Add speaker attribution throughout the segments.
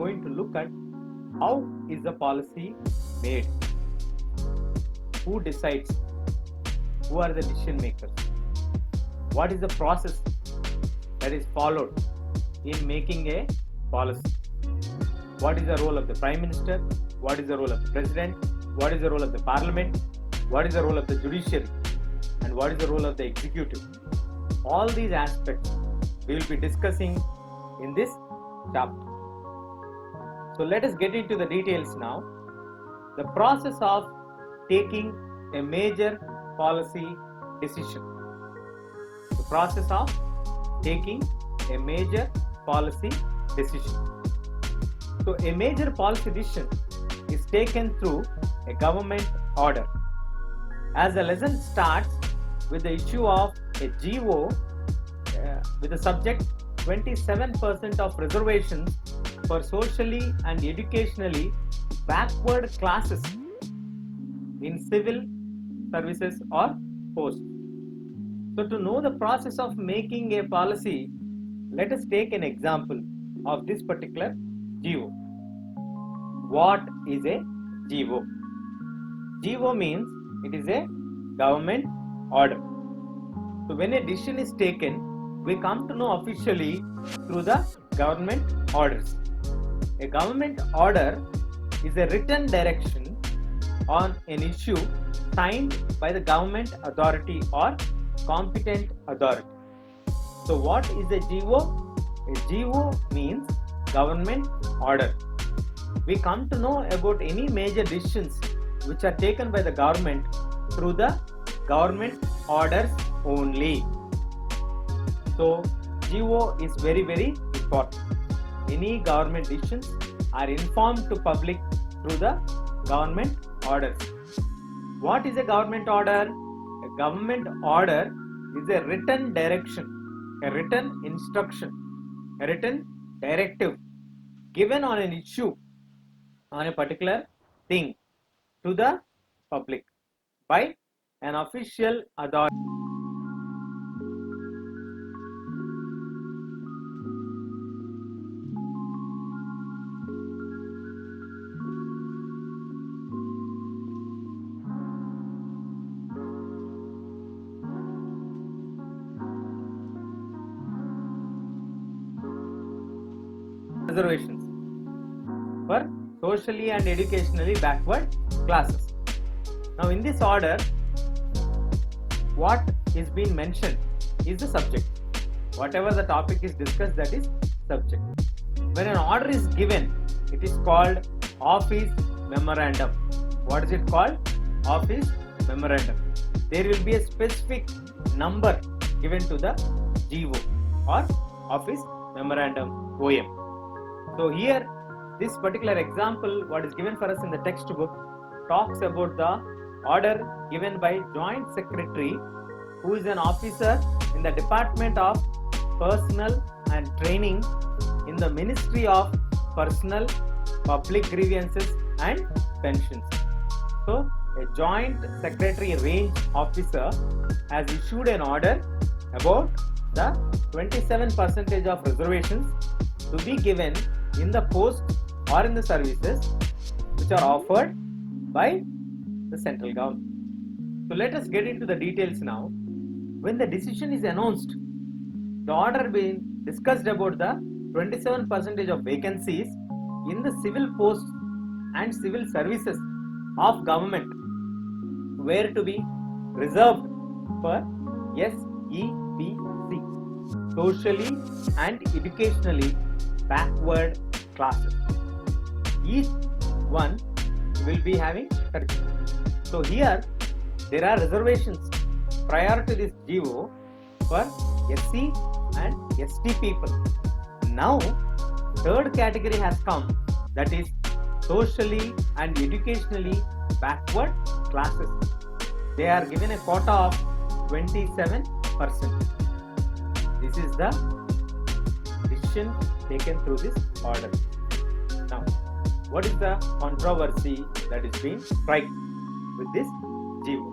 Speaker 1: going to look at how is the policy made, who decides, who are the decision makers, what is the process that is followed in making a policy, what is the role of the Prime Minister, what is the role of the President, what is the role of the Parliament, what is the role of the Judiciary, and what is the role of the Executive. All these aspects we will be discussing in this chapter. So let us get into the details now. The process of taking a major policy decision. The process of taking a major policy decision. So a major policy decision is taken through a government order. As the lesson starts with the issue of a GO with the subject 27% of reservations for socially and educationally backward classes in civil services or posts. So to know the process of making a policy, let us take an example of this particular GO. What is a GO? GO means it is a government order. So when a decision is taken, we come to know officially through the government orders. A government order is a written direction on an issue signed by the government authority or competent authority. So what is a GO? A GO means government order. We come to know about any major decisions which are taken by the government through the government orders only. So GO is very important. Any government decisions are informed to public through the government orders. What is a government order? A government order is a written direction, a written instruction, a written directive given on an issue, on a particular thing to the public by an official authority. Reservations for socially and educationally backward classes. Now in this order, what is being mentioned is the subject. Whatever the topic is discussed, that is subject. When an order is given, it is called office memorandum. What is it called? Office memorandum. There will be a specific number given to the GO or office memorandum OM. So here, this particular example, what is given for us in the textbook, talks about the order given by Joint Secretary, who is an officer in the Department of Personnel and Training in the Ministry of Personnel, Public Grievances and Pensions. So a Joint Secretary Range Officer has issued an order about the 27% of reservations to be given in the post or in the services which are offered by the central government. So let us get into the details now. When the decision is announced, the order being discussed about the 27% of vacancies in the civil posts and civil services of government were to be reserved for SEBC, socially and educationally backward classes. Each one will be having 30. So here there are reservations prior to this GO for SC and ST people. Now third category has come, that is socially and educationally backward classes. They are given a quota of 27%. This is the decision taken through this order. Now, what is the controversy that is being tried with this GO?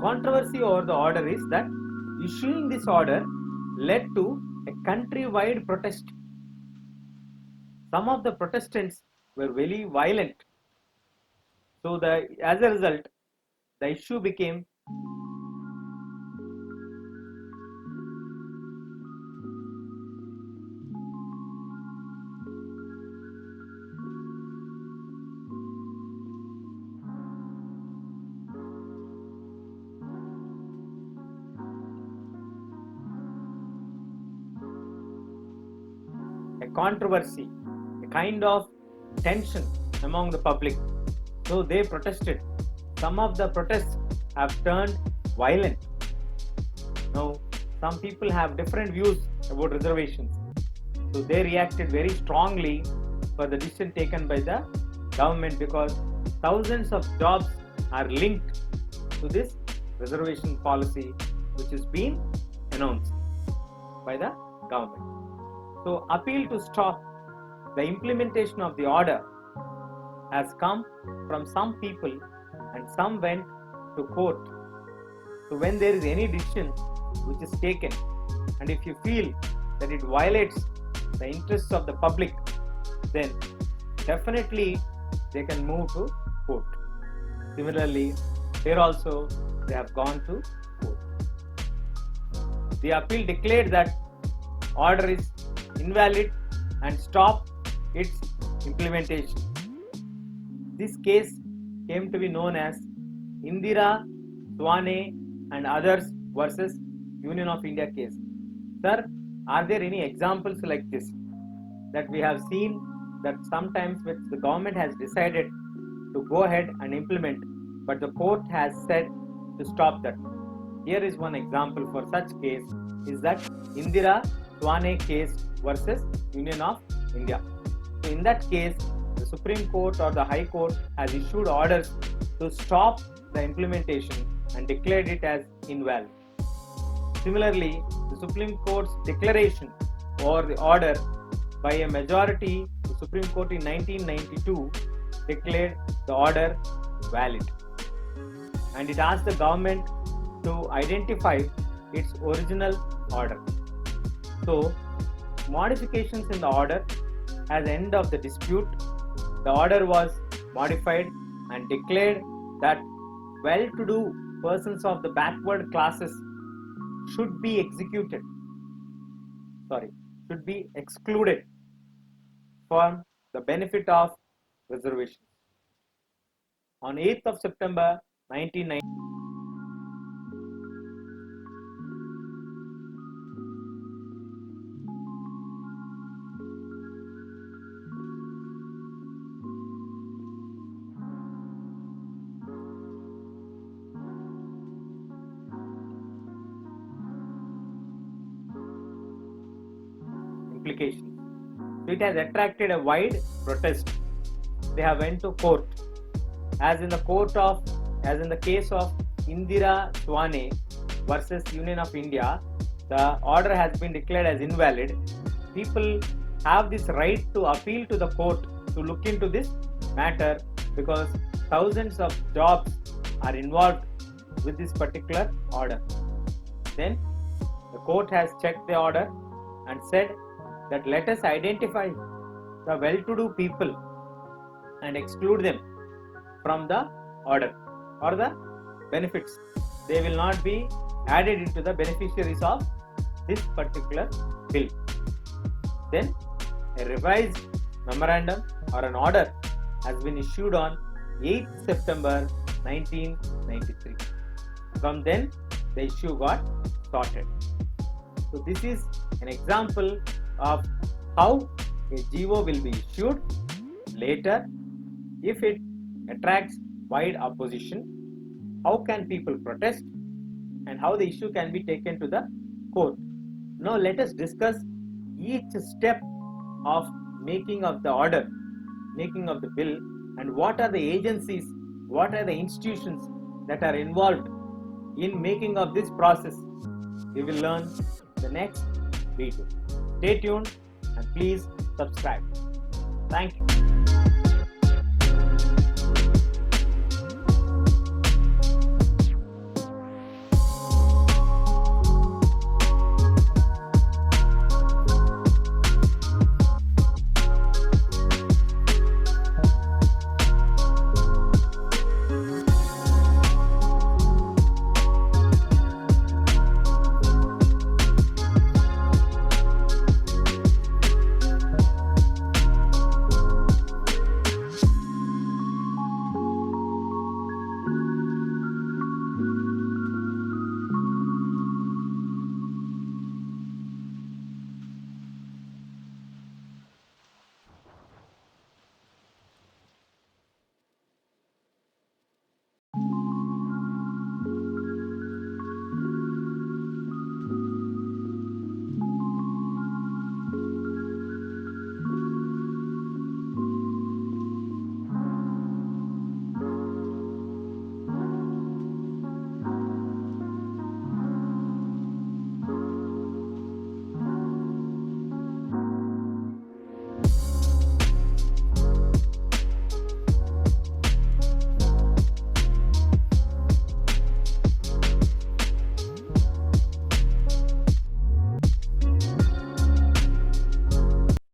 Speaker 1: Controversy over the order is that issuing this order led to a countrywide protest. Some of the Protestants were very violent. So as a result, the issue became a controversy, a kind of tension among the public. So they protested. Some of the protests have turned violent. Now, some people have different views about reservations. So they reacted very strongly for the decision taken by the government, because thousands of jobs are linked to this reservation policy which is being announced by the government. So appeal to stop the implementation of the order has come from some people, and some went to court. So when there is any decision which is taken, and if you feel that it violates the interests of the public, then definitely they can move to court. Similarly, here also they have gone to court. The appeal declared that order is invalid and stopped its implementation. This case came to be known as Indira, Swane and others versus Union of India case. Sir, are there any examples like this that we have seen, that sometimes which the government has decided to go ahead and implement, but the court has said to stop that? Here is one example for such case, is that Indira Swane case versus Union of India. So in that case, the Supreme Court or the High Court has issued orders to stop the implementation and declared it as invalid. Similarly, the Supreme Court's declaration or the order by a majority, the Supreme Court in 1992 declared the order valid, and it asked the government to identify its original order. So, modifications in the order as end of the dispute, the order was modified and declared that well-to-do persons of the backward classes should be excluded from the benefit of reservations. On 8th of September 1990, implications. So it has attracted a wide protest. They have went to court. As in the case of Indira Swane versus Union of India, the order has been declared as invalid. People have this right to appeal to the court to look into this matter, because thousands of jobs are involved with this particular order. Then the court has checked the order and said that let us identify the well-to-do people and exclude them from the order or the benefits. They will not be added into the beneficiaries of this particular bill. Then a revised memorandum or an order has been issued on 8th September 1993. From then, the issue got sorted. So this is an example of how a GO will be issued later. If it attracts wide opposition, how can people protest and how the issue can be taken to the court. Now let us discuss each step of making of the order, making of the bill, and what are the agencies, what are the institutions that are involved in making of this process. We will learn the next video. Stay tuned and please subscribe. Thank you.